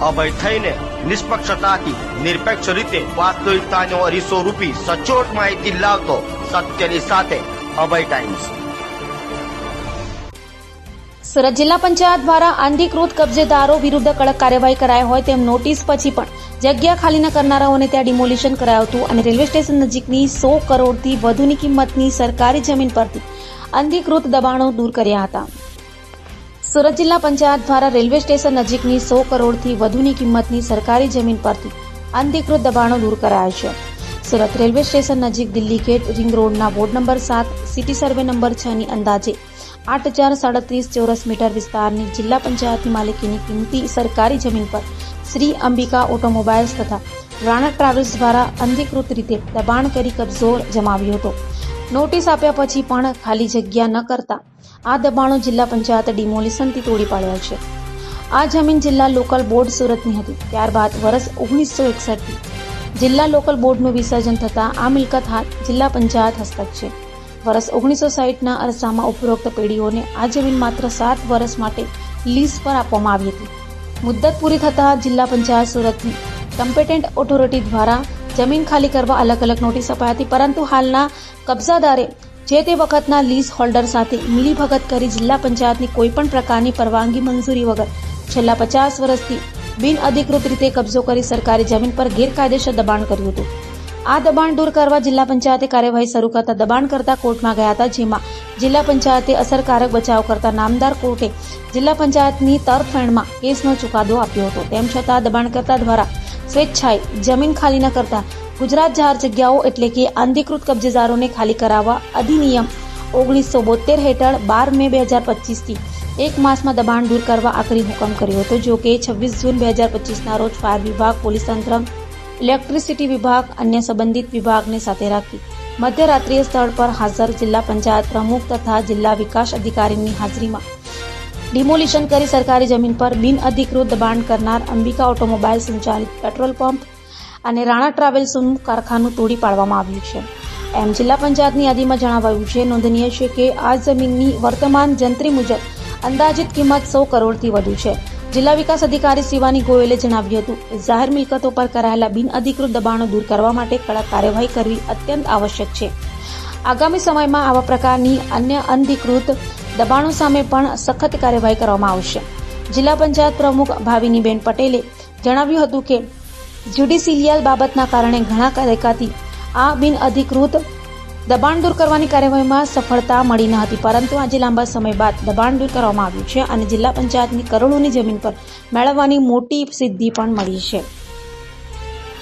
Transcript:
અભય થઈને નિષ્પક્ષતાથી નિરપેક્ષ રીતે વાસ્તવિકતાનો અરીસો રૂપી સચોટ માહિતી લાવતો સત્યની સાથે અભય ટાઈમ્સ। સુરત જિલ્લા પંચાયત દ્વારા અનધિકૃત કબજેદારો વિરુદ્ધ કડક કાર્યવાહી કરાઈ હોય તેમ નોટિસ પછી પણ જગ્યા ખાલી ન કરનારાઓને ત્યાં ડિમોલિશન કરાયું હતું અને રેલવે સ્ટેશન નજીકની 100 કરોડથી વધુની કિંમતની સરકારી જમીન પરથી અનધિકૃત દબાણો દૂર કર્યા હતા। સુરત જિલ્લા પંચાયત દ્વારા રેલવે સ્ટેશન નજીકની 100 કરોડથી વધુની કિંમતની સરકારી જમીન પરથી અનધિકૃત દબાણો દૂર કરાયા છે। સુરત રેલવે સ્ટેશન નજીક દિલ્હી ગેટ રિંગ રોડના ward number 7 city survey number 6 ની અંદાજે 8037 ચોરસ મીટર વિસ્તારની જિલ્લા પંચાયતની માલિકીની કિંમતી સરકારી જમીન પર શ્રી અંબિકા ઓટોમોબાઇલ્સ તથા રાણા ટ્રાવેલ્સ દ્વારા અનધિકૃત રીતે દબાણ કરી કબજો જમાવ્યો હતો। નોટિસ આપ્યા પછી પણ ખાલી જગ્યા ન કરતા આ દબાણો જિલ્લા પંચાયતે ડિમોલિશનથી તોડી પાડ્યા છે। આ જમીન જિલ્લા લોકલ બોર્ડ સુરતની હતી। ત્યારબાદ વર્ષ 1961થી જિલ્લા લોકલ બોર્ડનું વિસર્જન થતાં આ મિલકત હાલ જિલ્લા પંચાયત હસ્તક છે। વર્ષ 1960ના અરસામાં ઉપરોક્ત પેઢીઓને આ જમીન માત્ર 7 વર્ષ માટે લીઝ પર આપવામાં આવી હતી। મુદ્દત પૂરી થતાં જિલ્લા પંચાયત સુરતની કમ્પેટન્ટ ઓથોરિટી દ્વારા જમીન ખાલી કરવા અલગ અલગ નોટિસ અપાઈ હતી, પરંતુ હાલના કબજાદારે જે તે વખતના લીઝ હોલ્ડર સાથે મિલીભગત કરી જિલ્લા પંચાયતની કોઈપણ પ્રકારની પરવાનગી મંજૂરી વગર છેલ્લા 50 વર્ષથી બિનઅધિકૃત રીતે કબજો કરી સરકારી જમીન પર ગેરકાયદેસર દબાણ કર્યું હતું। આ દબાણ દૂર કરવા જિલ્લા પંચાયતે કાર્યવાહી શરૂ કરતા દબાણ કરતા કોર્ટમાં ગયા હતા, જેમાં જિલ્લા પંચાયતે અસરકારક બચાવ કરતા નામદાર કોર્ટે જિલ્લા પંચાયતની તરફેણમાં કેસનો ચુકાદો આપ્યો હતો। તેમ છતાં દબાણકર્તા દ્વારા સ્વેચ્છાએ જમીન ખાલી ન કરતા ગુજરાત જાહેર જગ્યાઓ એટલે કે અનધિકૃત કબજેદારોને ખાલી કરાવવા અધિનિયમ 1972 હેઠળ 12 મે 2025થી એક માસમાં દબાણ દૂર કરવા આખરી હુકમ કર્યો હતો। જો કે 26 જૂન 2025ના રોજ ફાયર વિભાગ, પોલીસ તંત્ર, ઇલેક્ટ્રિસિટી વિભાગ, અન્ય સંબંધિત વિભાગને સાથે રાખી મધ્યરાત્રિએ સ્થળ પર હાજર જિલ્લા પંચાયત પ્રમુખ તથા જિલ્લા વિકાસ અધિકારીની હાજરીમાં ડિમોલિશન કરી સરકારી જમીન પર બિનઅધિકૃત દબાણ કરનાર અંબિકા ઓટોમોબાઇલ સંચાલિત પેટ્રોલ પંપ અને રાણા ટ્રાવેલ્સનું કારખાનું તોડી પાડવામાં આવ્યું છે। એમ જિલ્લા પંચાયતની યાદીમાં જણાવાયું છે। નોંધનીય છે કે આ જમીનની વર્તમાન જંત્રી મુજબ અંદાજિત કિંમત 100 કરોડથી વધુ છે। જિલ્લા વિકાસ અધિકારી શિવાની ગોયલે જણાવ્યું હતું કે જાહેર મિલકતો પર કરાયેલા બિનઅધિકૃત દબાણો દૂર કરવા માટે કડક કાર્યવાહી કરવી અત્યંત આવશ્યક છે। આગામી સમયમાં આવા પ્રકારની અન્ય અનધિકૃત દબાણો સામે પણ સખત કાર્યવાહી કરવામાં આવશે। જિલ્લા પંચાયત પ્રમુખ ભાવિનીબેન પટેલે જણાવ્યું હતું કે જ્યુડિશિયલ બાબતના કારણે ઘણા દાયકાથી આ બિનઅધિકૃત દબાણ દૂર કરવાની કાર્યવાહીમાં સફળતા મળી ન હતી, પરંતુ આજે લાંબા સમય બાદ દબાણ દૂર કરવામાં આવ્યું છે અને જિલ્લા પંચાયતની કરોડોની જમીન પર મેળવવાની મોટી સિદ્ધિ પણ મળી છે।